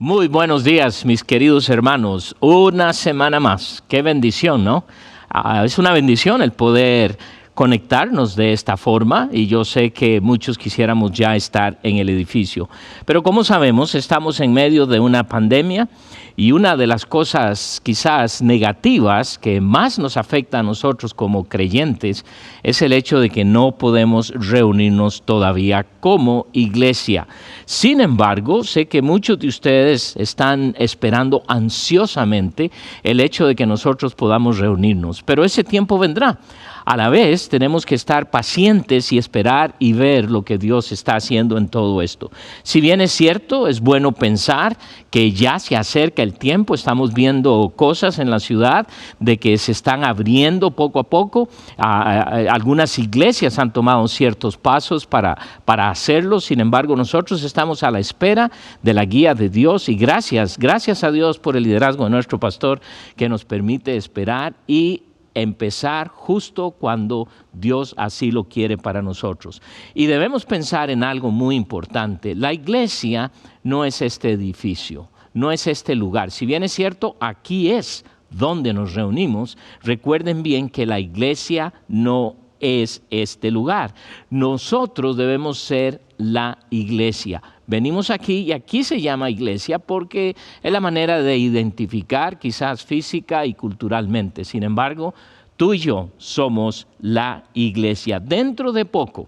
Muy buenos días, mis queridos hermanos. Una semana más. Qué bendición, ¿no? Es una bendición el poder conectarnos de esta forma y yo sé que muchos quisiéramos ya estar en el edificio. Pero como sabemos, estamos en medio de una pandemia y una de las cosas quizás negativas que más nos afecta a nosotros como creyentes es el hecho de que no podemos reunirnos todavía como iglesia. Sin embargo, sé que muchos de ustedes están esperando ansiosamente el hecho de que nosotros podamos reunirnos, pero ese tiempo vendrá. A la vez, tenemos que estar pacientes y esperar y ver lo que Dios está haciendo en todo esto. Si bien es cierto, es bueno pensar que ya se acerca el tiempo, estamos viendo cosas en la ciudad de que se están abriendo poco a poco. Algunas iglesias han tomado ciertos pasos para hacerlo, sin embargo, nosotros estamos a la espera de la guía de Dios y gracias a Dios por el liderazgo de nuestro pastor que nos permite esperar y empezar justo cuando Dios así lo quiere para nosotros. Y debemos pensar en algo muy importante. La iglesia no es este edificio, no es este lugar. Si bien es cierto, aquí es donde nos reunimos, recuerden bien que la iglesia no es este lugar. Nosotros debemos ser la iglesia. Venimos aquí y aquí se llama iglesia porque es la manera de identificar quizás física y culturalmente. Sin embargo, tú y yo somos la iglesia. Dentro de poco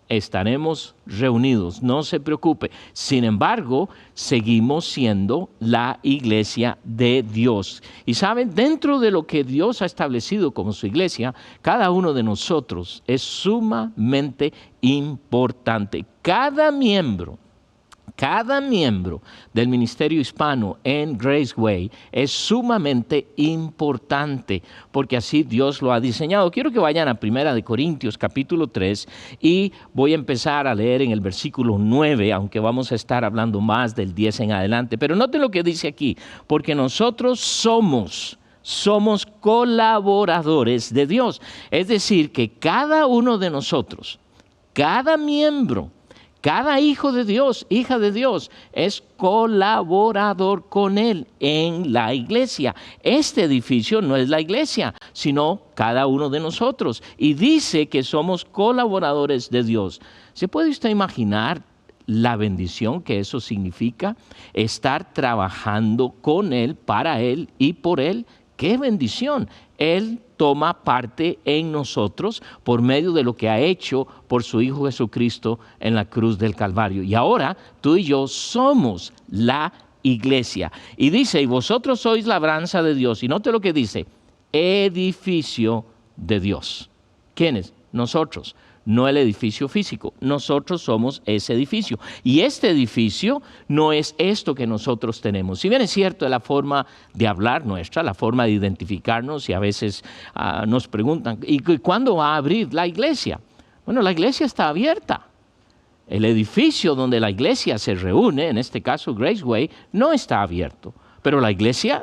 estaremos reunidos, no se preocupe. Sin embargo, seguimos siendo la iglesia de Dios. Y saben, dentro de lo que Dios ha establecido como su iglesia, cada uno de nosotros es sumamente importante. Cada miembro del ministerio hispano en Graceway es sumamente importante porque así Dios lo ha diseñado. Quiero que vayan a 1 Corintios capítulo 3 y voy a empezar a leer en el versículo 9, aunque vamos a estar hablando más del 10 en adelante. Pero noten lo que dice aquí, porque nosotros somos colaboradores de Dios. Es decir, que cada uno de nosotros, cada miembro, cada hijo de Dios, hija de Dios, es colaborador con Él en la iglesia. Este edificio no es la iglesia, sino cada uno de nosotros. Y dice que somos colaboradores de Dios. ¿Se puede usted imaginar la bendición que eso significa? Estar trabajando con Él, para Él y por Él. ¡Qué bendición! Él toma parte en nosotros por medio de lo que ha hecho por su Hijo Jesucristo en la cruz del Calvario. Y ahora tú y yo somos la iglesia. Y dice, y vosotros sois labranza de Dios. Y note lo que dice, edificio de Dios. ¿Quiénes? Nosotros. No el edificio físico, nosotros somos ese edificio. Y este edificio no es esto que nosotros tenemos. Si bien es cierto, es la forma de hablar nuestra, la forma de identificarnos, y a veces nos preguntan, ¿y cuándo va a abrir la iglesia? Bueno, la iglesia está abierta. El edificio donde la iglesia se reúne, en este caso Graceway, no está abierto. Pero la iglesia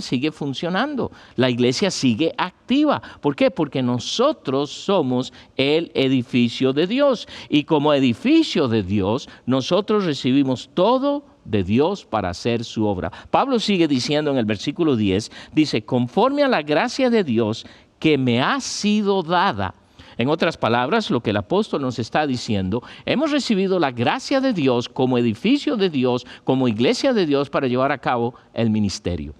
sigue funcionando, la iglesia sigue activa. ¿Por qué? Porque nosotros somos el edificio de Dios. Y como edificio de Dios, nosotros recibimos todo de Dios para hacer su obra. Pablo sigue diciendo en el versículo 10, dice, conforme a la gracia de Dios que me ha sido dada. En otras palabras, lo que el apóstol nos está diciendo, hemos recibido la gracia de Dios como edificio de Dios, como iglesia de Dios para llevar a cabo el ministerio.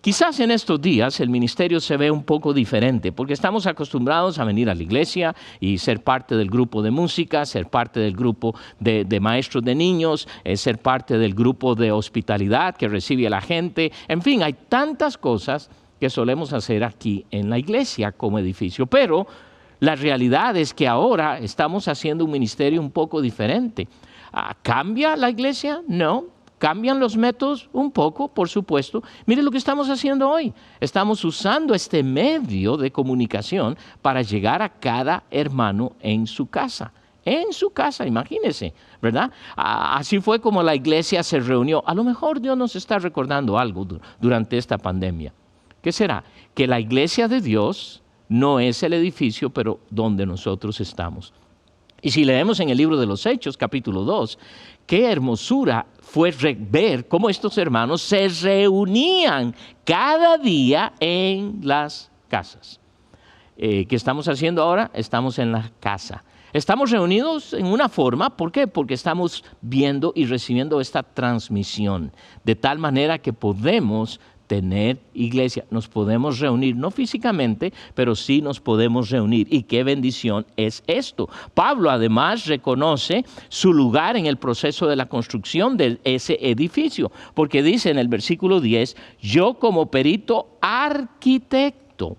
Quizás en estos días el ministerio se ve un poco diferente porque estamos acostumbrados a venir a la iglesia y ser parte del grupo de música, ser parte del grupo de maestros de niños, ser parte del grupo de hospitalidad que recibe a la gente. En fin, hay tantas cosas que solemos hacer aquí en la iglesia como edificio, pero la realidad es que ahora estamos haciendo un ministerio un poco diferente. ¿Cambia la iglesia? No. ¿Cambian los métodos? Un poco, por supuesto. Mire lo que estamos haciendo hoy. Estamos usando este medio de comunicación para llegar a cada hermano en su casa. En su casa, imagínense, ¿verdad? Así fue como la iglesia se reunió. A lo mejor Dios nos está recordando algo durante esta pandemia. ¿Qué será? Que la iglesia de Dios no es el edificio, pero donde nosotros estamos. Y si leemos en el libro de los Hechos, capítulo 2, qué hermosura fue ver cómo estos hermanos se reunían cada día en las casas. ¿Qué estamos haciendo ahora? Estamos en la casa. Estamos reunidos en una forma, ¿por qué? Porque estamos viendo y recibiendo esta transmisión, de tal manera que podemos tener iglesia, nos podemos reunir, no físicamente, pero sí nos podemos reunir. Y qué bendición es esto. Pablo además reconoce su lugar en el proceso de la construcción de ese edificio, porque dice en el versículo 10, yo como perito arquitecto.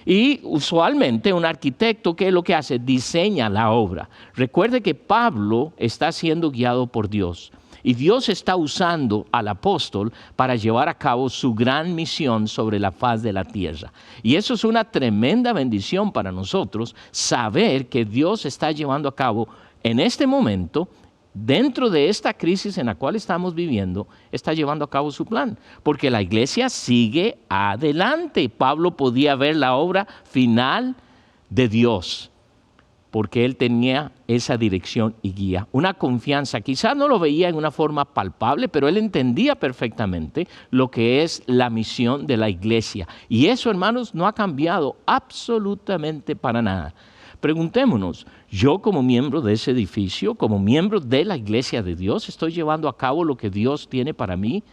Y usualmente un arquitecto, ¿qué es lo que hace? Diseña la obra. Recuerde que Pablo está siendo guiado por Dios. Y Dios está usando al apóstol para llevar a cabo su gran misión sobre la faz de la tierra. Y eso es una tremenda bendición para nosotros, saber que Dios está llevando a cabo en este momento, dentro de esta crisis en la cual estamos viviendo, está llevando a cabo su plan. Porque la iglesia sigue adelante. Pablo podía ver la obra final de Dios, porque él tenía esa dirección y guía, una confianza. Quizás no lo veía en una forma palpable, pero él entendía perfectamente lo que es la misión de la iglesia. Y eso, hermanos, no ha cambiado absolutamente para nada. Preguntémonos, yo como miembro de ese edificio, como miembro de la iglesia de Dios, ¿estoy llevando a cabo lo que Dios tiene para mí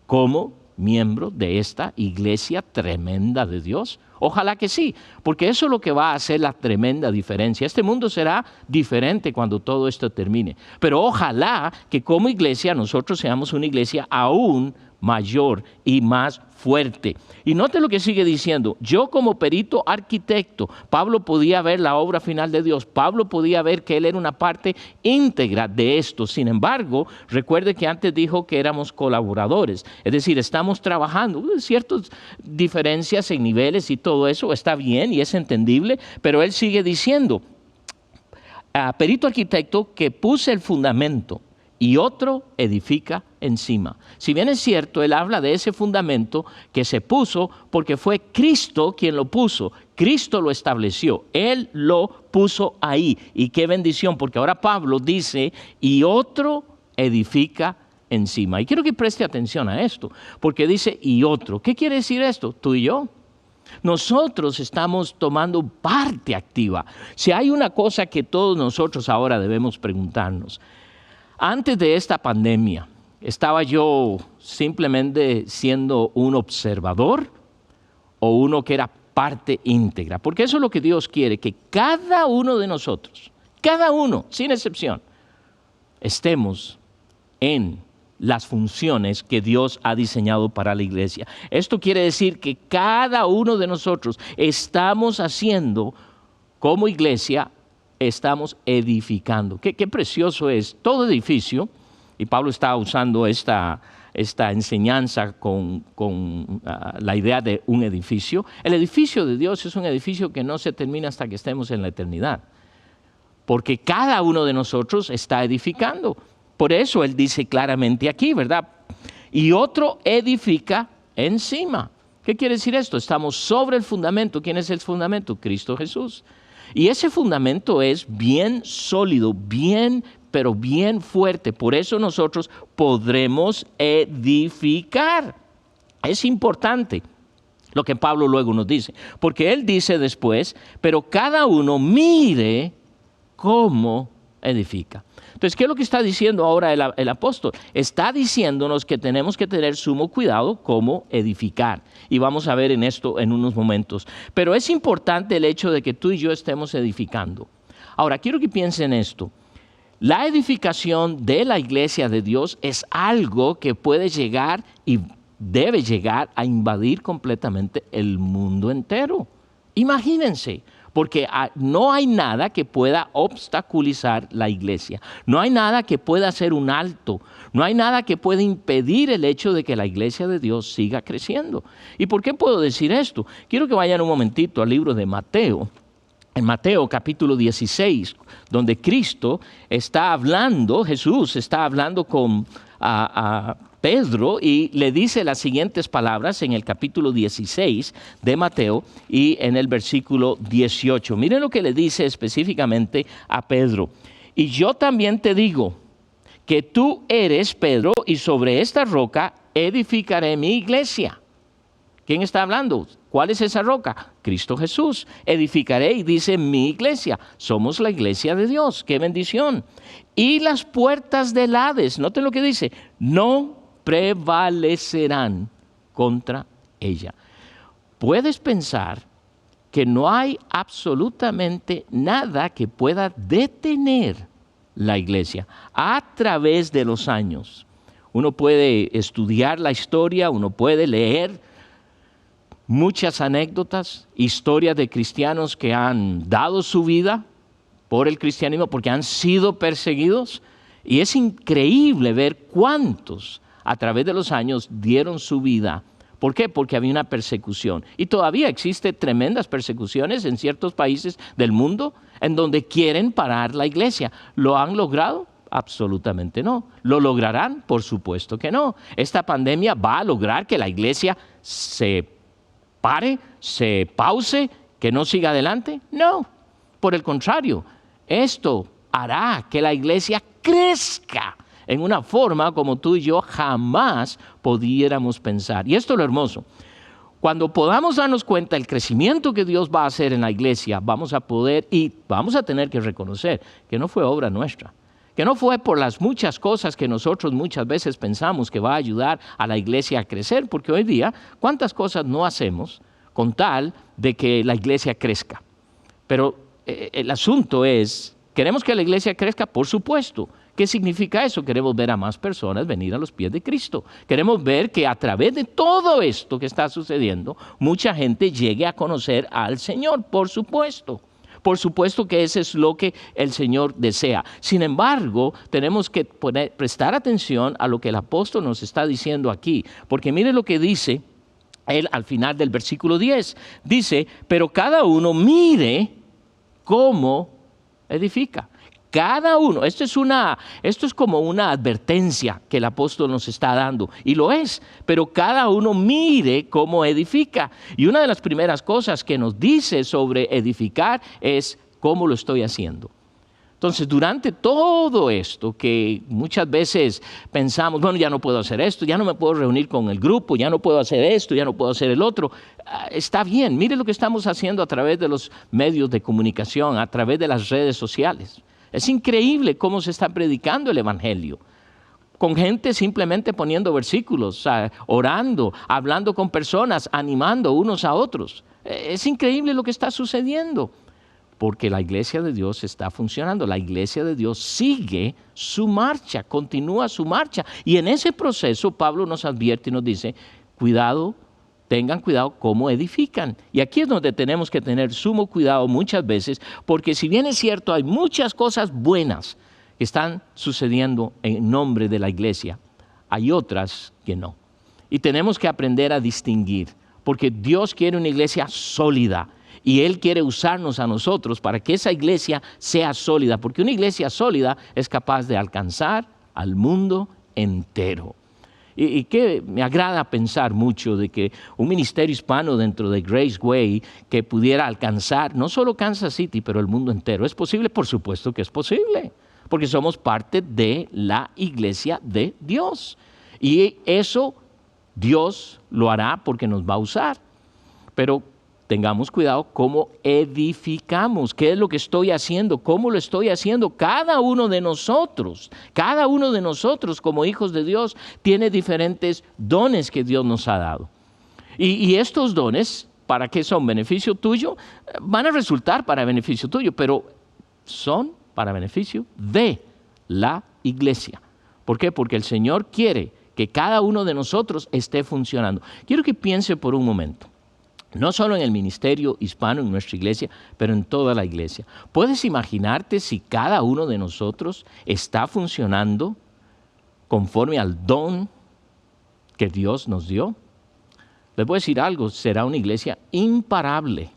como miembro de esta iglesia tremenda de Dios? Ojalá que sí, porque eso es lo que va a hacer la tremenda diferencia. Este mundo será diferente cuando todo esto termine, pero ojalá que como iglesia nosotros seamos una iglesia aún mayor y más fuerte. Y note lo que sigue diciendo, yo como perito arquitecto, Pablo podía ver la obra final de Dios, Pablo podía ver que él era una parte íntegra de esto. Sin embargo, recuerde que antes dijo que éramos colaboradores, es decir, estamos trabajando, ciertas diferencias en niveles y todo eso está bien y es entendible, pero él sigue diciendo, perito arquitecto que puse el fundamento y otro edifica encima. Si bien es cierto, él habla de ese fundamento que se puso porque fue Cristo quien lo puso. Cristo lo estableció, Él lo puso ahí. Y qué bendición, porque ahora Pablo dice, y otro edifica encima. Y quiero que preste atención a esto, porque dice, y otro. ¿Qué quiere decir esto? Tú y yo. Nosotros estamos tomando parte activa. Si hay una cosa que todos nosotros ahora debemos preguntarnos, antes de esta pandemia, ¿estaba yo simplemente siendo un observador o uno que era parte íntegra? Porque eso es lo que Dios quiere, que cada uno de nosotros, cada uno, sin excepción, estemos en las funciones que Dios ha diseñado para la iglesia. Esto quiere decir que cada uno de nosotros estamos haciendo como iglesia, estamos edificando. Qué precioso es todo edificio, y Pablo está usando esta enseñanza con la idea de un edificio. El edificio de Dios es un edificio que no se termina hasta que estemos en la eternidad, porque cada uno de nosotros está edificando. Por eso él dice claramente aquí, ¿verdad? Y otro edifica encima. ¿Qué quiere decir esto? Estamos sobre el fundamento. ¿Quién es el fundamento? Cristo Jesús. Y ese fundamento es bien sólido, pero bien fuerte. Por eso nosotros podremos edificar. Es importante lo que Pablo luego nos dice, porque él dice después, pero cada uno mire cómo edifica. Entonces, ¿qué es lo que está diciendo ahora el apóstol? Está diciéndonos que tenemos que tener sumo cuidado cómo edificar. Y vamos a ver en esto en unos momentos. Pero es importante el hecho de que tú y yo estemos edificando. Ahora, quiero que piensen en esto. La edificación de la iglesia de Dios es algo que puede llegar y debe llegar a invadir completamente el mundo entero. Imagínense. Porque no hay nada que pueda obstaculizar la iglesia. No hay nada que pueda hacer un alto. No hay nada que pueda impedir el hecho de que la iglesia de Dios siga creciendo. ¿Y por qué puedo decir esto? Quiero que vayan un momentito al libro de Mateo. En Mateo capítulo 16, donde Cristo está hablando, Jesús está hablando con Pedro y le dice las siguientes palabras en el capítulo 16 de Mateo y en el versículo 18. Miren lo que le dice específicamente a Pedro. Y yo también te digo que tú eres Pedro y sobre esta roca edificaré mi iglesia. ¿Quién está hablando? ¿Cuál es esa roca? Cristo Jesús. Edificaré y dice mi iglesia. Somos la iglesia de Dios. ¡Qué bendición! Y las puertas del Hades, noten lo que dice, no prevalecerán contra ella. Puedes pensar que no hay absolutamente nada que pueda detener la iglesia a través de los años. Uno puede estudiar la historia, uno puede leer muchas anécdotas, historias de cristianos que han dado su vida por el cristianismo porque han sido perseguidos. Y es increíble ver cuántos a través de los años dieron su vida. ¿Por qué? Porque había una persecución. Y todavía existen tremendas persecuciones en ciertos países del mundo en donde quieren parar la iglesia. ¿Lo han logrado? Absolutamente no. ¿Lo lograrán? Por supuesto que no. ¿Esta pandemia va a lograr que la iglesia se pare, se pause, que no siga adelante? No. Por el contrario, esto hará que la iglesia crezca en una forma como tú y yo jamás pudiéramos pensar. Y esto es lo hermoso. Cuando podamos darnos cuenta del crecimiento que Dios va a hacer en la iglesia, vamos a poder y vamos a tener que reconocer que no fue obra nuestra, que no fue por las muchas cosas que nosotros muchas veces pensamos que va a ayudar a la iglesia a crecer, porque hoy día, ¿cuántas cosas no hacemos con tal de que la iglesia crezca? Pero el asunto es, ¿queremos que la iglesia crezca? Por supuesto. ¿Qué significa eso? Queremos ver a más personas venir a los pies de Cristo. Queremos ver que a través de todo esto que está sucediendo, mucha gente llegue a conocer al Señor, por supuesto. Por supuesto que eso es lo que el Señor desea. Sin embargo, tenemos que prestar atención a lo que el apóstol nos está diciendo aquí. Porque mire lo que dice él al final del versículo 10. Dice, pero cada uno mire cómo edifica. Cada uno, esto es como una advertencia que el apóstol nos está dando, y lo es, pero cada uno mire cómo edifica. Y una de las primeras cosas que nos dice sobre edificar es cómo lo estoy haciendo. Entonces, durante todo esto que muchas veces pensamos, bueno, ya no puedo hacer esto, ya no me puedo reunir con el grupo, ya no puedo hacer esto, ya no puedo hacer el otro. Está bien, mire lo que estamos haciendo a través de los medios de comunicación, a través de las redes sociales. Es increíble cómo se está predicando el evangelio, con gente simplemente poniendo versículos, orando, hablando con personas, animando unos a otros. Es increíble lo que está sucediendo, porque la iglesia de Dios está funcionando. La iglesia de Dios sigue su marcha, continúa su marcha. Y en ese proceso Pablo nos advierte y nos dice, cuidado, tengan cuidado cómo edifican. Y aquí es donde tenemos que tener sumo cuidado muchas veces, porque si bien es cierto, hay muchas cosas buenas que están sucediendo en nombre de la iglesia, hay otras que no. Y tenemos que aprender a distinguir, porque Dios quiere una iglesia sólida y Él quiere usarnos a nosotros para que esa iglesia sea sólida, porque una iglesia sólida es capaz de alcanzar al mundo entero. Y que me agrada pensar mucho de que un ministerio hispano dentro de Grace Way que pudiera alcanzar no solo Kansas City, pero el mundo entero. ¿Es posible? Por supuesto que es posible, porque somos parte de la iglesia de Dios. Y eso Dios lo hará porque nos va a usar. Pero tengamos cuidado cómo edificamos, qué es lo que estoy haciendo, cómo lo estoy haciendo. Cada uno de nosotros como hijos de Dios tiene diferentes dones que Dios nos ha dado. Y estos dones, ¿para qué son? ¿Beneficio tuyo? Van a resultar para beneficio tuyo, pero son para beneficio de la iglesia. ¿Por qué? Porque el Señor quiere que cada uno de nosotros esté funcionando. Quiero que piense por un momento. No solo en el ministerio hispano, en nuestra iglesia, pero en toda la iglesia. ¿Puedes imaginarte si cada uno de nosotros está funcionando conforme al don que Dios nos dio? Les voy a decir algo, será una iglesia imparable.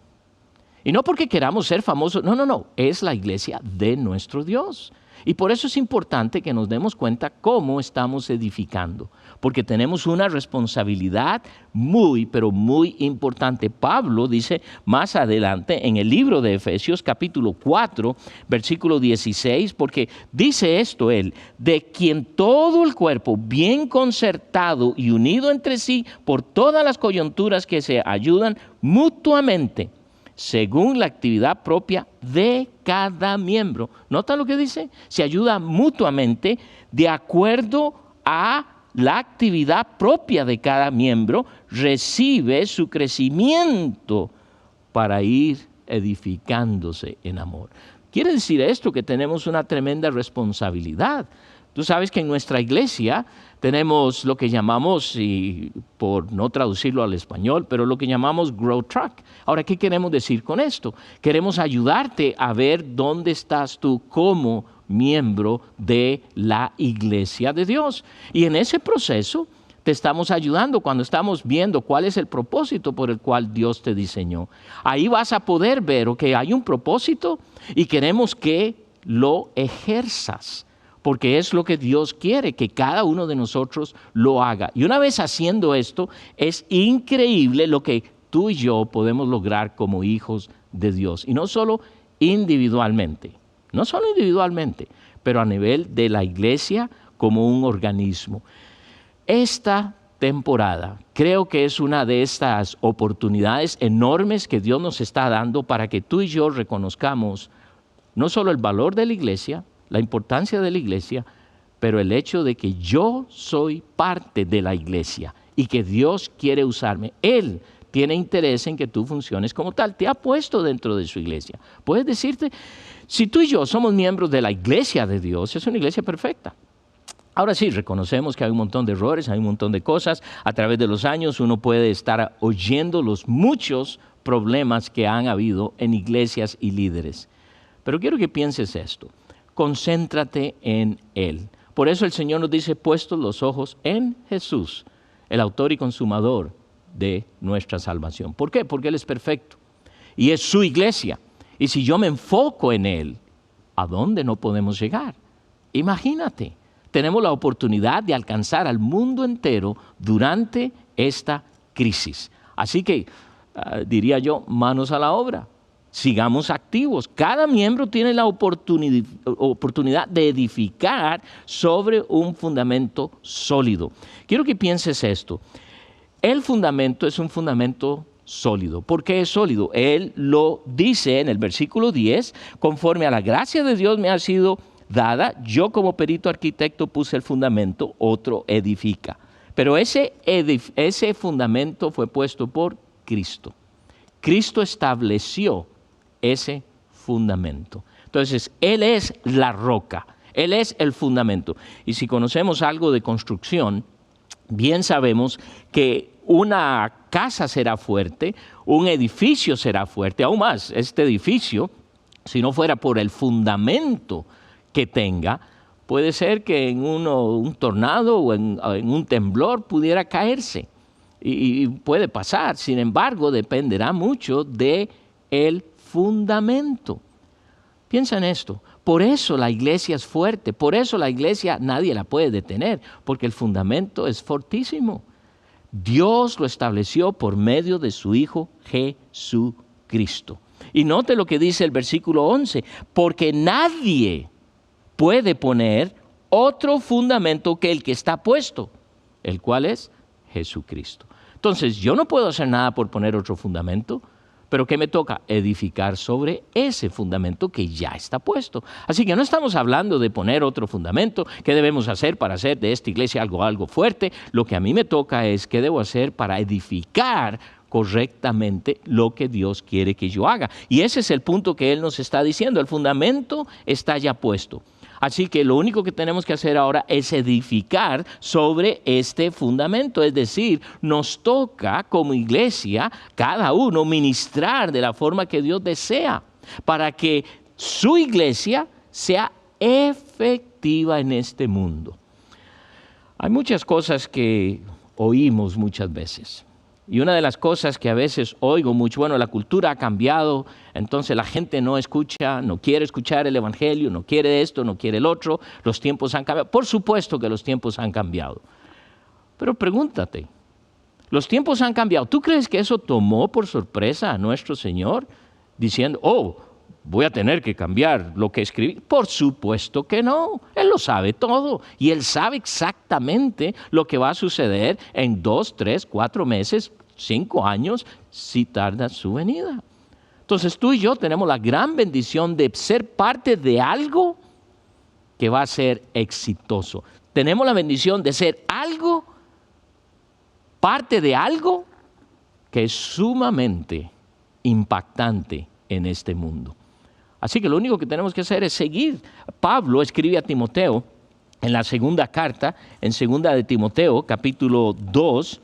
Y no porque queramos ser famosos, no, es la iglesia de nuestro Dios. Y por eso es importante que nos demos cuenta cómo estamos edificando, porque tenemos una responsabilidad muy, pero muy importante. Pablo dice más adelante en el libro de Efesios capítulo 4, versículo 16, porque dice esto él: de quien todo el cuerpo bien concertado y unido entre sí por todas las coyunturas que se ayudan mutuamente, según la actividad propia de cada miembro. ¿Nota lo que dice? Se ayuda mutuamente de acuerdo a la actividad propia de cada miembro, recibe su crecimiento para ir edificándose en amor. Quiere decir esto que tenemos una tremenda responsabilidad. Tú sabes que en nuestra iglesia tenemos lo que llamamos, y por no traducirlo al español, pero lo que llamamos Grow Track. Ahora, ¿qué queremos decir con esto? Queremos ayudarte a ver dónde estás tú como miembro de la iglesia de Dios. Y en ese proceso te estamos ayudando cuando estamos viendo cuál es el propósito por el cual Dios te diseñó. Ahí vas a poder ver que hay un propósito y queremos que lo ejerzas, porque es lo que Dios quiere, que cada uno de nosotros lo haga. Y una vez haciendo esto, es increíble lo que tú y yo podemos lograr como hijos de Dios. Y no solo individualmente, pero a nivel de la iglesia como un organismo. Esta temporada creo que es una de estas oportunidades enormes que Dios nos está dando para que tú y yo reconozcamos no solo el valor de la iglesia, la importancia de la iglesia, pero el hecho de que yo soy parte de la iglesia y que Dios quiere usarme. Él tiene interés en que tú funciones como tal. Te ha puesto dentro de su iglesia. Puedes decirte, si tú y yo somos miembros de la iglesia de Dios, es una iglesia perfecta. Ahora sí, reconocemos que hay un montón de errores, hay un montón de cosas. A través de los años uno puede estar oyendo los muchos problemas que han habido en iglesias y líderes. Pero quiero que pienses esto. Concéntrate en Él. Por eso el Señor nos dice, puestos los ojos en Jesús, el autor y consumador de nuestra salvación. ¿Por qué? Porque Él es perfecto y es su iglesia. Y si yo me enfoco en Él, ¿a dónde no podemos llegar? Imagínate, tenemos la oportunidad de alcanzar al mundo entero durante esta crisis. Así que, diría yo, manos a la obra. Sigamos activos. Cada miembro tiene la oportunidad de edificar sobre un fundamento sólido. Quiero que pienses esto. El fundamento es un fundamento sólido. ¿Por qué es sólido? Él lo dice en el versículo 10, conforme a la gracia de Dios me ha sido dada, yo como perito arquitecto puse el fundamento, otro edifica. Pero ese fundamento fue puesto por Cristo. Cristo estableció ese fundamento. Entonces, Él es la roca, Él es el fundamento. Y si conocemos algo de construcción, bien sabemos que una casa será fuerte, un edificio será fuerte, aún más, este edificio, si no fuera por el fundamento que tenga, puede ser que en un tornado o en un temblor pudiera caerse. Y puede pasar, sin embargo, dependerá mucho del fundamento. Piensa en esto. Por eso la iglesia es fuerte, por eso la iglesia nadie la puede detener, porque el fundamento es fortísimo. Dios lo estableció por medio de su Hijo Jesucristo. Y note lo que dice el versículo 11, porque nadie puede poner otro fundamento que el que está puesto, el cual es Jesucristo. Entonces, yo no puedo hacer nada por poner otro fundamento, pero ¿qué me toca? Edificar sobre ese fundamento que ya está puesto. Así que no estamos hablando de poner otro fundamento. ¿Qué debemos hacer para hacer de esta iglesia algo fuerte? Lo que a mí me toca es qué debo hacer para edificar correctamente lo que Dios quiere que yo haga. Y ese es el punto que Él nos está diciendo. El fundamento está ya puesto. Así que lo único que tenemos que hacer ahora es edificar sobre este fundamento. Es decir, nos toca como iglesia, cada uno, ministrar de la forma que Dios desea para que su iglesia sea efectiva en este mundo. Hay muchas cosas que oímos muchas veces. Y una de las cosas que a veces oigo mucho, bueno, la cultura ha cambiado, entonces la gente no escucha, no quiere escuchar el Evangelio, no quiere esto, no quiere el otro, los tiempos han cambiado. Por supuesto que los tiempos han cambiado. Pero pregúntate, los tiempos han cambiado. ¿Tú crees que eso tomó por sorpresa a nuestro Señor? Diciendo, voy a tener que cambiar lo que escribí. Por supuesto que no. Él lo sabe todo. Y Él sabe exactamente lo que va a suceder en 2, 3, 4 meses, 5 años, si tarda su venida. Entonces tú y yo tenemos la gran bendición de ser parte de algo que va a ser exitoso. Tenemos la bendición de ser parte de algo que es sumamente impactante en este mundo. Así que lo único que tenemos que hacer es seguir. Pablo escribe a Timoteo en la segunda carta, en segunda de Timoteo, capítulo 2,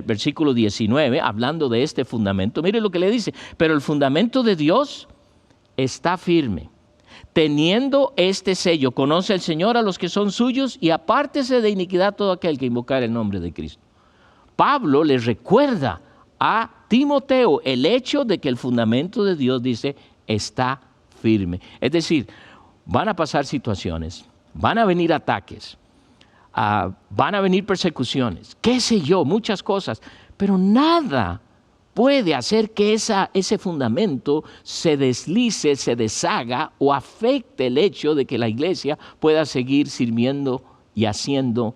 versículo 19, hablando de este fundamento. Mire lo que le dice, pero el fundamento de Dios está firme. Teniendo este sello, conoce el Señor a los que son suyos y apártese de iniquidad todo aquel que invocar el nombre de Cristo. Pablo les recuerda a Timoteo el hecho de que el fundamento de Dios, dice, está firme. Es decir, van a pasar situaciones, van a venir ataques, van a venir persecuciones, qué sé yo, muchas cosas, pero nada puede hacer que ese fundamento se deslice, se deshaga o afecte el hecho de que la iglesia pueda seguir sirviendo y haciendo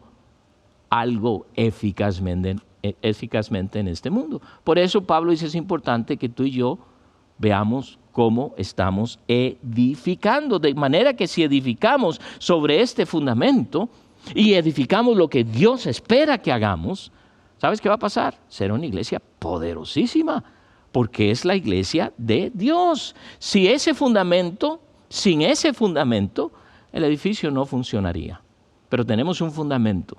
algo eficazmente en este mundo. Por eso Pablo dice, es importante que tú y yo veamos cómo estamos edificando, de manera que si edificamos sobre este fundamento y edificamos lo que Dios espera que hagamos, ¿sabes qué va a pasar? Será una iglesia poderosísima, porque es la iglesia de Dios. Sin ese fundamento, el edificio no funcionaría. Pero tenemos un fundamento,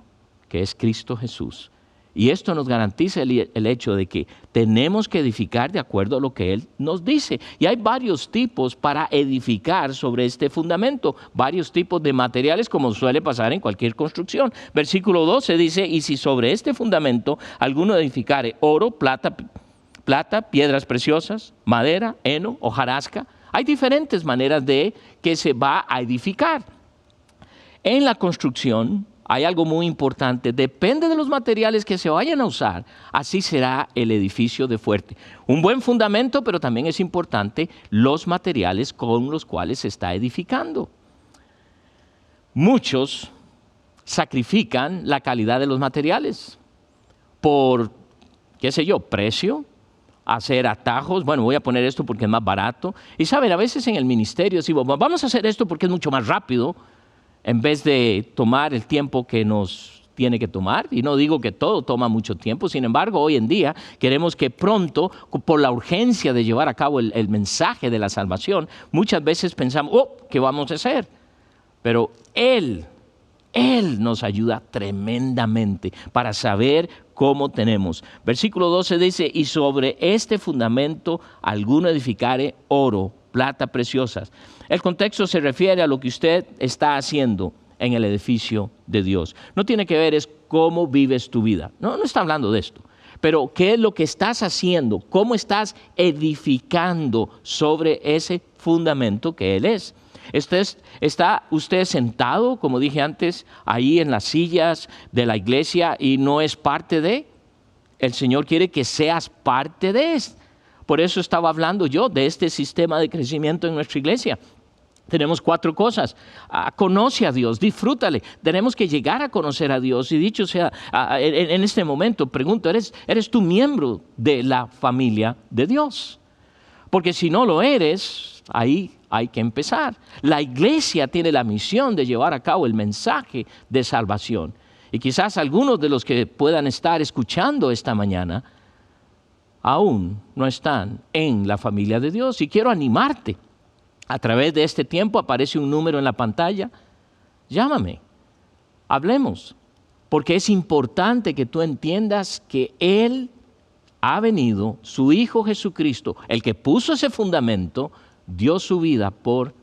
que es Cristo Jesús. Y esto nos garantiza el hecho de que tenemos que edificar de acuerdo a lo que Él nos dice. Y hay varios tipos para edificar sobre este fundamento, varios tipos de materiales como suele pasar en cualquier construcción. Versículo 12 dice, y si sobre este fundamento alguno edificare oro, plata, piedras preciosas, madera, heno, hojarasca, hay diferentes maneras de que se va a edificar. En la construcción hay algo muy importante, depende de los materiales que se vayan a usar, así será el edificio de fuerte. Un buen fundamento, pero también es importante los materiales con los cuales se está edificando. Muchos sacrifican la calidad de los materiales por, precio, hacer atajos. Bueno, voy a poner esto porque es más barato. Y saben, a veces en el ministerio decimos, vamos a hacer esto porque es mucho más rápido, en vez de tomar el tiempo que nos tiene que tomar. Y no digo que todo toma mucho tiempo, sin embargo, hoy en día queremos que pronto, por la urgencia de llevar a cabo el mensaje de la salvación, muchas veces pensamos, ¿qué vamos a hacer? Pero Él nos ayuda tremendamente para saber cómo tenemos. Versículo 12 dice, y sobre este fundamento alguno edificare oro, plata preciosas. El contexto se refiere a lo que usted está haciendo en el edificio de Dios. No tiene que ver es cómo vives tu vida. No está hablando de esto. Pero qué es lo que estás haciendo, cómo estás edificando sobre ese fundamento que Él es. ¿Está usted sentado, como dije antes, ahí en las sillas de la iglesia y no es parte de? El Señor quiere que seas parte de esto. Por eso estaba hablando yo de este sistema de crecimiento en nuestra iglesia. Tenemos 4 cosas. Conoce a Dios, disfrútale. Tenemos que llegar a conocer a Dios. Y dicho sea, en este momento, pregunto, ¿eres tú miembro de la familia de Dios? Porque si no lo eres, ahí hay que empezar. La iglesia tiene la misión de llevar a cabo el mensaje de salvación. Y quizás algunos de los que puedan estar escuchando esta mañana aún no están en la familia de Dios. Y quiero animarte. A través de este tiempo aparece un número en la pantalla. Llámame, hablemos, porque es importante que tú entiendas que Él ha venido, su Hijo Jesucristo, el que puso ese fundamento, dio su vida por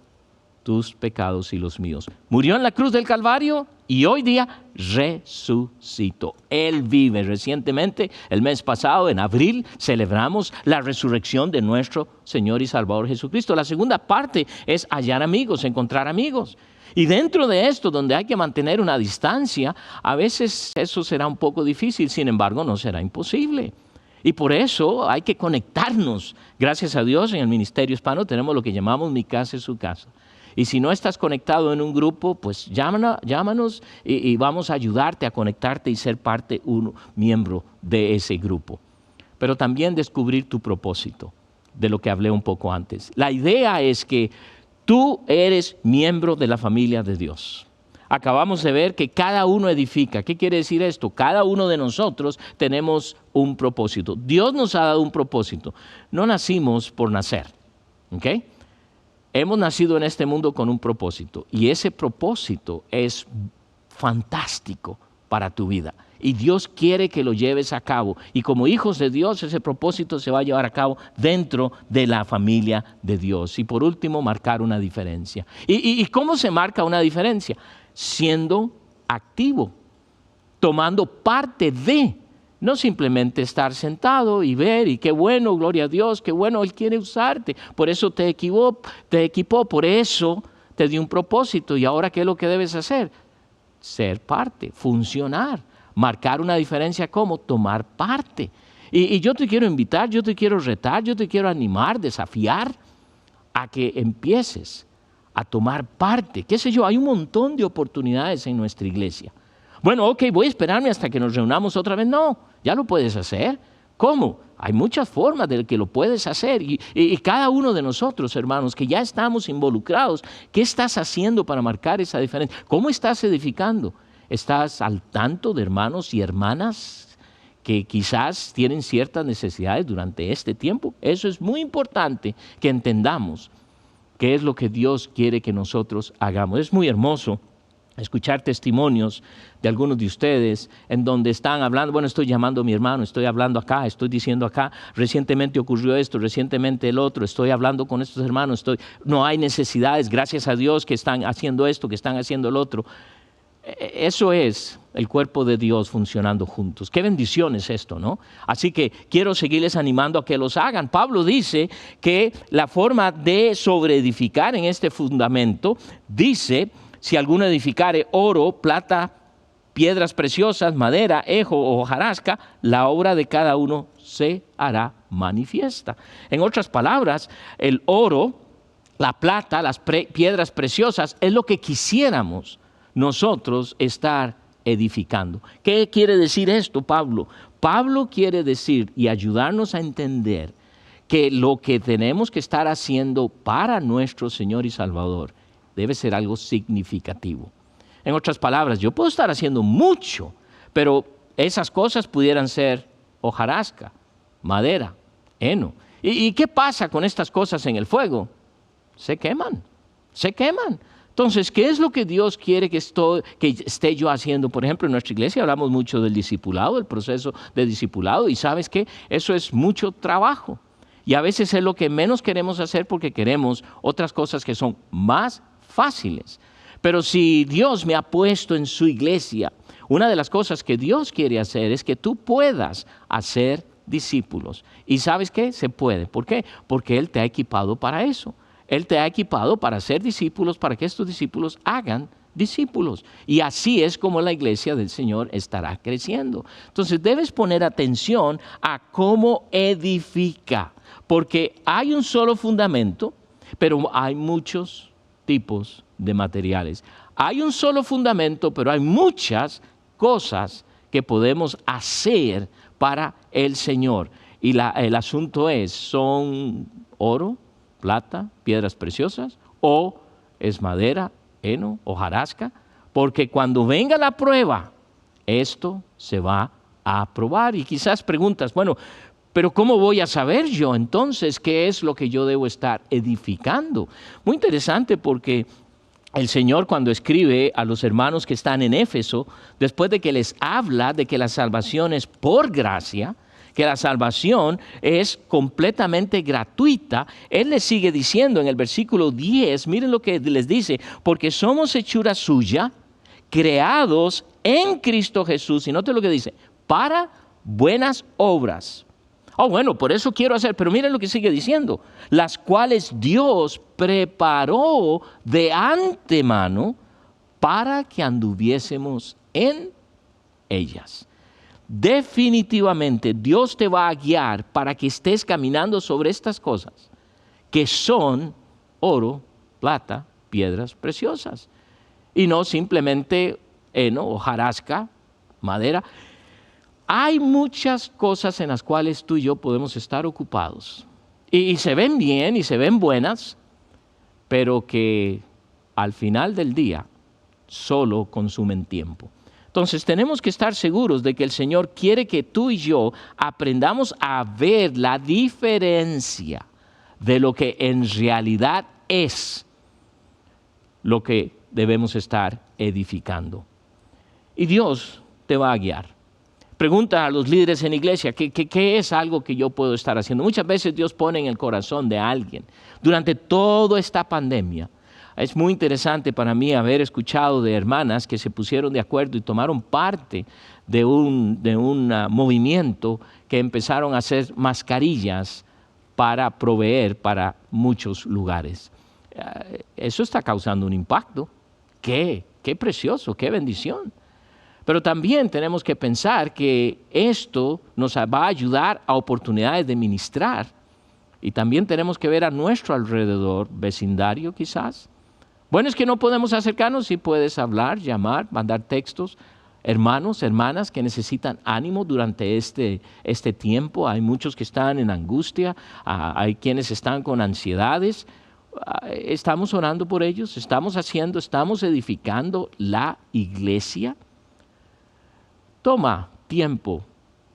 tus pecados y los míos. Murió en la cruz del Calvario y hoy día resucitó. Él vive. Recientemente, el mes pasado, en abril, celebramos la resurrección de nuestro Señor y Salvador Jesucristo. La segunda parte es hallar amigos, encontrar amigos. Y dentro de esto, donde hay que mantener una distancia, a veces eso será un poco difícil, sin embargo, no será imposible. Y por eso hay que conectarnos. Gracias a Dios, en el Ministerio Hispano tenemos lo que llamamos Mi Casa es Su Casa. Y si no estás conectado en un grupo, pues llámanos y vamos a ayudarte a conectarte y ser parte, miembro de ese grupo. Pero también descubrir tu propósito, de lo que hablé un poco antes. La idea es que tú eres miembro de la familia de Dios. Acabamos de ver que cada uno edifica. ¿Qué quiere decir esto? Cada uno de nosotros tenemos un propósito. Dios nos ha dado un propósito. No nacimos por nacer, ¿ok? Hemos nacido en este mundo con un propósito y ese propósito es fantástico para tu vida. Y Dios quiere que lo lleves a cabo. Y como hijos de Dios, ese propósito se va a llevar a cabo dentro de la familia de Dios. Y por último, marcar una diferencia. ¿Y cómo se marca una diferencia? Siendo activo, tomando parte de, no simplemente estar sentado y ver, y qué bueno, gloria a Dios, qué bueno, Él quiere usarte. Por eso te equipó, por eso te dio un propósito. ¿Y ahora qué es lo que debes hacer? Ser parte, funcionar, marcar una diferencia. ¿Cómo? Tomar parte. Y yo te quiero invitar, yo te quiero retar, yo te quiero animar, desafiar a que empieces a tomar parte. ¿Qué sé yo? Hay un montón de oportunidades en nuestra iglesia. Bueno, ok, voy a esperarme hasta que nos reunamos otra vez. No, ya lo puedes hacer. ¿Cómo? Hay muchas formas de que lo puedes hacer. Y cada uno de nosotros, hermanos, que ya estamos involucrados, ¿qué estás haciendo para marcar esa diferencia? ¿Cómo estás edificando? ¿Estás al tanto de hermanos y hermanas que quizás tienen ciertas necesidades durante este tiempo? Eso es muy importante que entendamos qué es lo que Dios quiere que nosotros hagamos. Es muy hermoso escuchar testimonios de algunos de ustedes en donde están hablando, bueno, estoy llamando a mi hermano, estoy hablando acá, estoy diciendo acá, recientemente ocurrió esto, recientemente el otro, estoy hablando con estos hermanos, no hay necesidades, gracias a Dios que están haciendo esto, que están haciendo el otro. Eso es el cuerpo de Dios funcionando juntos. Qué bendición es esto, ¿no? Así que quiero seguirles animando a que los hagan. Pablo dice que la forma de sobreedificar en este fundamento, dice, si alguno edificare oro, plata, piedras preciosas, madera, ejo o hojarasca, la obra de cada uno se hará manifiesta. En otras palabras, el oro, la plata, las piedras preciosas es lo que quisiéramos nosotros estar edificando. ¿Qué quiere decir esto, Pablo? Pablo quiere decir y ayudarnos a entender que lo que tenemos que estar haciendo para nuestro Señor y Salvador debe ser algo significativo. En otras palabras, yo puedo estar haciendo mucho, pero esas cosas pudieran ser hojarasca, madera, heno. ¿Y qué pasa con estas cosas en el fuego? Se queman, se queman. Entonces, ¿qué es lo que Dios quiere que esté yo haciendo? Por ejemplo, en nuestra iglesia hablamos mucho del discipulado, el proceso de discipulado, y ¿sabes qué? Eso es mucho trabajo. Y a veces es lo que menos queremos hacer porque queremos otras cosas que son más fáciles. Pero si Dios me ha puesto en su iglesia, una de las cosas que Dios quiere hacer es que tú puedas hacer discípulos. ¿Y sabes qué? Se puede. ¿Por qué? Porque Él te ha equipado para eso. Él te ha equipado para hacer discípulos, para que estos discípulos hagan discípulos. Y así es como la iglesia del Señor estará creciendo. Entonces debes poner atención a cómo edifica, porque hay un solo fundamento, pero hay muchos tipos de materiales. Hay un solo fundamento, pero hay muchas cosas que podemos hacer para el Señor. Y el asunto es, ¿son oro, plata, piedras preciosas, o es madera, heno, hojarasca? Porque cuando venga la prueba, esto se va a probar. Y quizás preguntas, bueno, pero ¿cómo voy a saber yo entonces qué es lo que yo debo estar edificando? Muy interesante, porque el Señor, cuando escribe a los hermanos que están en Éfeso, después de que les habla de que la salvación es por gracia, que la salvación es completamente gratuita, Él les sigue diciendo en el versículo 10, miren lo que les dice, porque somos hechura suya, creados en Cristo Jesús, y note lo que dice, para buenas obras. Bueno, por eso quiero hacer, pero miren lo que sigue diciendo, las cuales Dios preparó de antemano para que anduviésemos en ellas. Definitivamente Dios te va a guiar para que estés caminando sobre estas cosas, que son oro, plata, piedras preciosas, y no simplemente heno, hojarasca, madera. Hay muchas cosas en las cuales tú y yo podemos estar ocupados. Y se ven bien y se ven buenas, pero que al final del día solo consumen tiempo. Entonces tenemos que estar seguros de que el Señor quiere que tú y yo aprendamos a ver la diferencia de lo que en realidad es lo que debemos estar edificando. Y Dios te va a guiar. Pregunta a los líderes en iglesia, ¿qué es algo que yo puedo estar haciendo? Muchas veces Dios pone en el corazón de alguien. Durante toda esta pandemia, es muy interesante para mí haber escuchado de hermanas que se pusieron de acuerdo y tomaron parte de un movimiento que empezaron a hacer mascarillas para proveer para muchos lugares. Eso está causando un impacto. Qué precioso, qué bendición. Pero también tenemos que pensar que esto nos va a ayudar a oportunidades de ministrar. Y también tenemos que ver a nuestro alrededor, vecindario quizás. Bueno, es que no podemos acercarnos, sí puedes hablar, llamar, mandar textos. Hermanos, hermanas que necesitan ánimo durante este tiempo. Hay muchos que están en angustia, hay quienes están con ansiedades. Estamos orando por ellos, estamos edificando la iglesia. Toma tiempo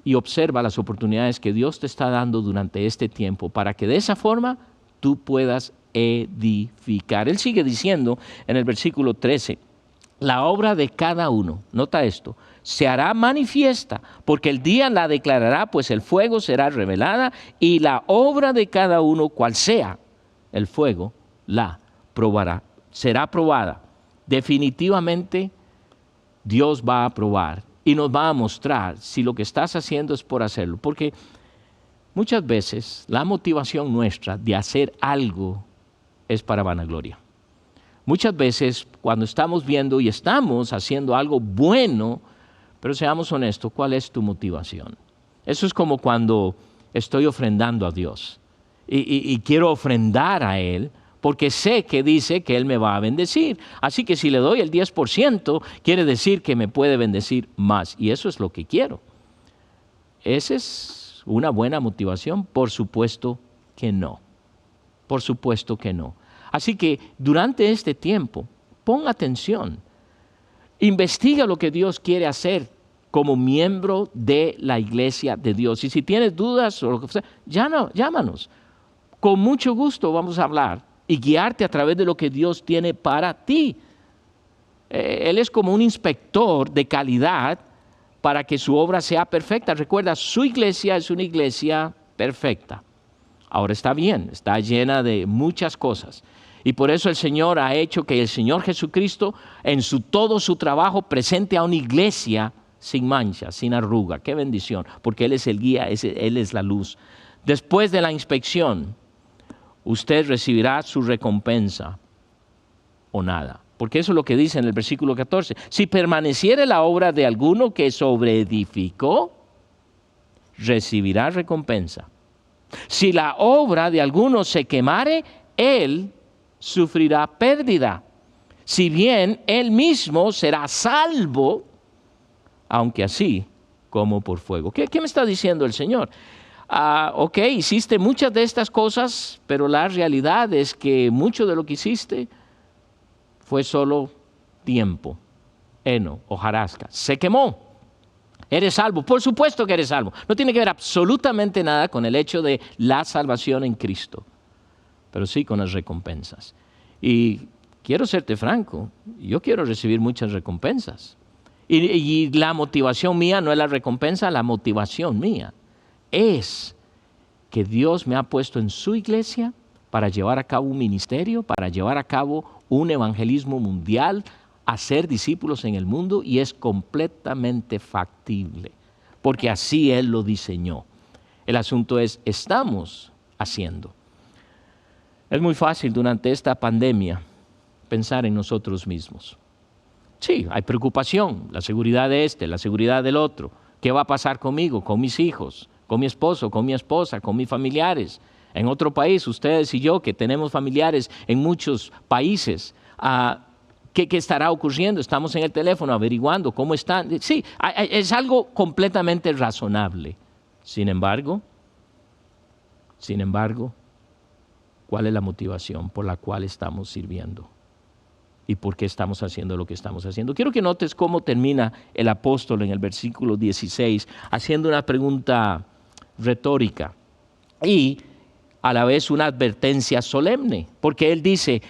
y observa las oportunidades que Dios te está dando durante este tiempo para que de esa forma tú puedas edificar. Él sigue diciendo en el versículo 13, la obra de cada uno, nota esto, se hará manifiesta porque el día la declarará, pues el fuego será revelada y la obra de cada uno, cual sea, el fuego la probará, será probada. Definitivamente Dios va a probar y nos va a mostrar si lo que estás haciendo es por hacerlo. Porque muchas veces la motivación nuestra de hacer algo es para vanagloria. Muchas veces cuando estamos viendo y estamos haciendo algo bueno, pero seamos honestos, ¿cuál es tu motivación? Eso es como cuando estoy ofrendando a Dios y quiero ofrendar a Él, porque sé que dice que Él me va a bendecir. Así que si le doy el 10%, quiere decir que me puede bendecir más. Y eso es lo que quiero. ¿Esa es una buena motivación? Por supuesto que no. Por supuesto que no. Así que durante este tiempo, pon atención. Investiga lo que Dios quiere hacer como miembro de la iglesia de Dios. Y si tienes dudas o lo que sea, llámanos. Con mucho gusto vamos a hablar y guiarte a través de lo que Dios tiene para ti. Él es como un inspector de calidad para que su obra sea perfecta. Recuerda, su iglesia es una iglesia perfecta. Ahora está bien, está llena de muchas cosas. Y por eso el Señor ha hecho que el Señor Jesucristo en todo su trabajo presente a una iglesia sin mancha, sin arruga. ¡Qué bendición! Porque Él es el guía, Él es la luz. Después de la inspección, usted recibirá su recompensa o nada. Porque eso es lo que dice en el versículo 14. Si permaneciere la obra de alguno que sobreedificó, recibirá recompensa. Si la obra de alguno se quemare, él sufrirá pérdida. Si bien él mismo será salvo, aunque así como por fuego. ¿Qué me está diciendo el Señor? Ok, hiciste muchas de estas cosas, pero la realidad es que mucho de lo que hiciste fue solo tiempo, heno, hojarasca, se quemó. Eres salvo, por supuesto que eres salvo. No tiene que ver absolutamente nada con el hecho de la salvación en Cristo, pero sí con las recompensas. Y quiero serte franco, yo quiero recibir muchas recompensas. Y la motivación mía no es la recompensa, la motivación mía es que Dios me ha puesto en su iglesia para llevar a cabo un ministerio, para llevar a cabo un evangelismo mundial, hacer discípulos en el mundo, y es completamente factible, porque así Él lo diseñó. El asunto es, ¿estamos haciendo? Es muy fácil durante esta pandemia pensar en nosotros mismos. Sí, hay preocupación, la seguridad de este, la seguridad del otro. ¿Qué va a pasar conmigo, con mis hijos, con mi esposo, con mi esposa, con mis familiares? En otro país, ustedes y yo, que tenemos familiares en muchos países, ¿qué estará ocurriendo? Estamos en el teléfono averiguando cómo están. Sí, es algo completamente razonable. Sin embargo, ¿cuál es la motivación por la cual estamos sirviendo? ¿Y por qué estamos haciendo lo que estamos haciendo? Quiero que notes cómo termina el apóstol en el versículo 16, haciendo una pregunta retórica y a la vez una advertencia solemne, porque él dice,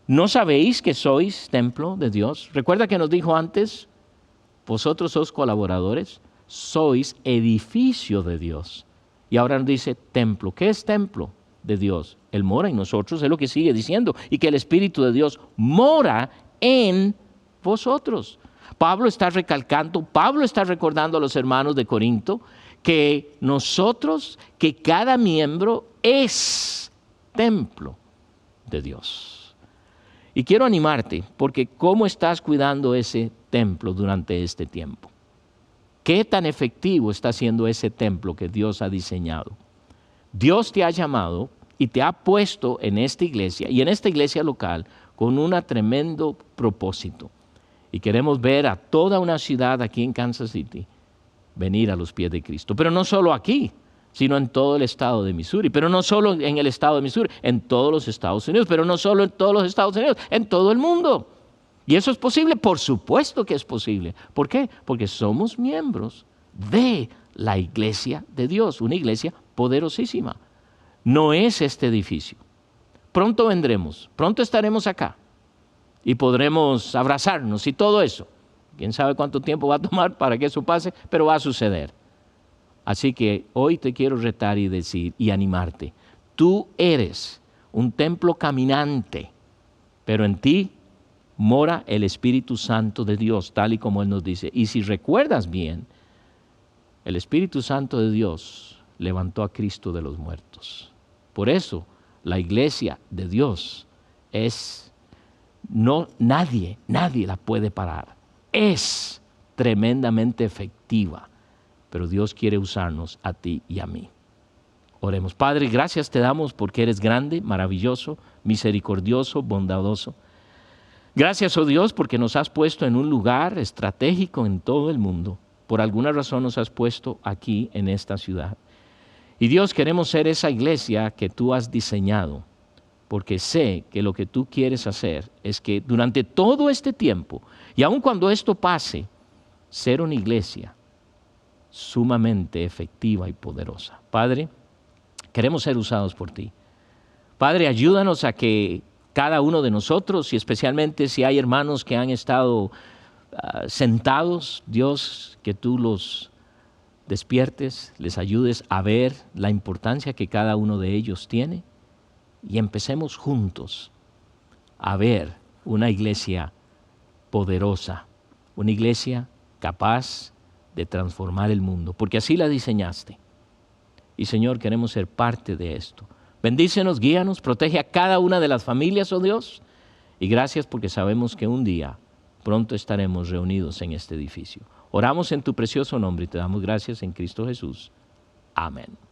¿no sabéis que sois templo de Dios? Recuerda que nos dijo antes, vosotros sois colaboradores, sois edificio de Dios. Y ahora nos dice templo. ¿Qué es templo de Dios? Él mora en nosotros, es lo que sigue diciendo, y que el Espíritu de Dios mora en vosotros. Pablo está recordando a los hermanos de Corinto que nosotros, que cada miembro es templo de Dios. Y quiero animarte, porque ¿cómo estás cuidando ese templo durante este tiempo? ¿Qué tan efectivo está siendo ese templo que Dios ha diseñado? Dios te ha llamado y te ha puesto en esta iglesia y en esta iglesia local con un tremendo propósito. Y queremos ver a toda una ciudad aquí en Kansas City venir a los pies de Cristo. Pero no solo aquí, sino en todo el estado de Missouri. Pero no solo en el estado de Missouri, en todos los Estados Unidos. Pero no solo en todos los Estados Unidos, en todo el mundo. ¿Y eso es posible? Por supuesto que es posible. ¿Por qué? Porque somos miembros de la iglesia de Dios, una iglesia poderosísima. No es este edificio. Pronto vendremos, pronto estaremos acá y podremos abrazarnos y todo eso. Quién sabe cuánto tiempo va a tomar para que eso pase, pero va a suceder. Así que hoy te quiero retar y decir y animarte. Tú eres un templo caminante, pero en ti mora el Espíritu Santo de Dios, tal y como Él nos dice. Y si recuerdas bien, el Espíritu Santo de Dios levantó a Cristo de los muertos. Por eso, la iglesia de Dios nadie la puede parar. Es tremendamente efectiva, pero Dios quiere usarnos a ti y a mí. Oremos. Padre, gracias te damos porque eres grande, maravilloso, misericordioso, bondadoso. Gracias, oh Dios, porque nos has puesto en un lugar estratégico en todo el mundo. Por alguna razón nos has puesto aquí en esta ciudad. Y Dios, queremos ser esa iglesia que tú has diseñado, porque sé que lo que tú quieres hacer es que durante todo este tiempo, y aun cuando esto pase, ser una iglesia sumamente efectiva y poderosa. Padre, queremos ser usados por ti. Padre, ayúdanos a que cada uno de nosotros, y especialmente si hay hermanos que han estado sentados, Dios, que tú los despiertes, les ayudes a ver la importancia que cada uno de ellos tiene y empecemos juntos a ver una iglesia poderosa, una iglesia capaz de transformar el mundo, porque así la diseñaste. Y Señor, queremos ser parte de esto. Bendícenos, guíanos, protege a cada una de las familias, oh Dios, y gracias porque sabemos que un día pronto estaremos reunidos en este edificio. Oramos en tu precioso nombre y te damos gracias en Cristo Jesús. Amén.